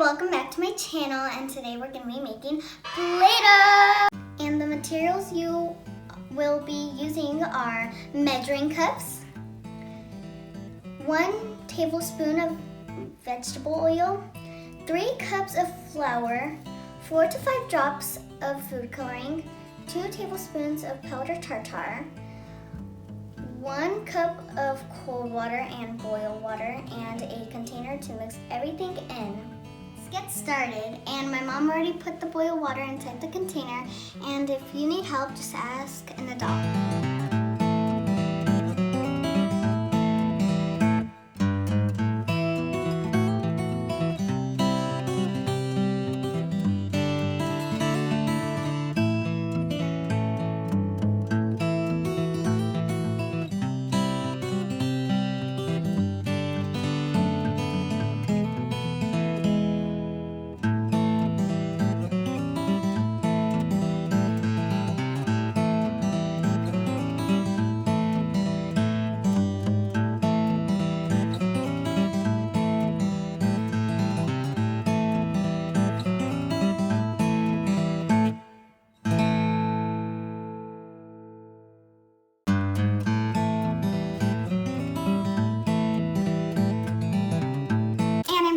welcome back to my channel, and today we're going to be making Play-Doh! And the materials you will be using are measuring cups, 1 tablespoon of vegetable oil, 3 cups of flour, 4 to 5 drops of food coloring, 2 tablespoons of powdered tartar, 1 cup of cold water and boiled water, and a container to mix everything in. Let's get started. And my mom already put the boiled water inside the container, and if you need help, just ask an adult.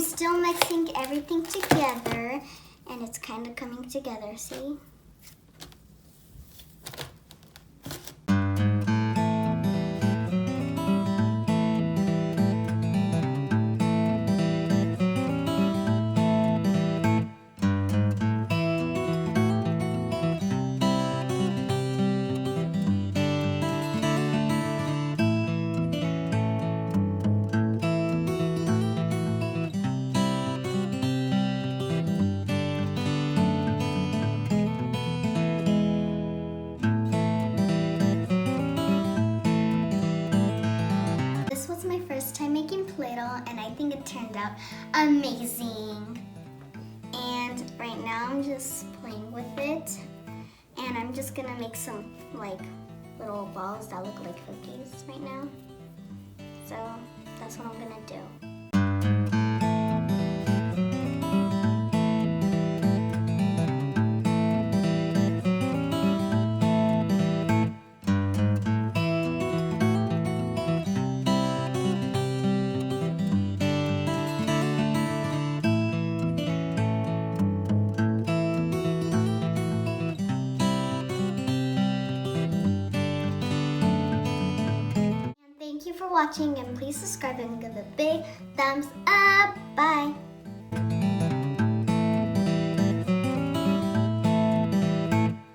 Still mixing everything together, and it's kind of coming together, see? Time making Play-Doh, and I think it turned out amazing. And right now I'm just playing with it, and I'm just gonna make some like little balls that look like cookies right now. So that's what I'm gonna do. Thank you for watching, and please subscribe and give a big thumbs up. Bye!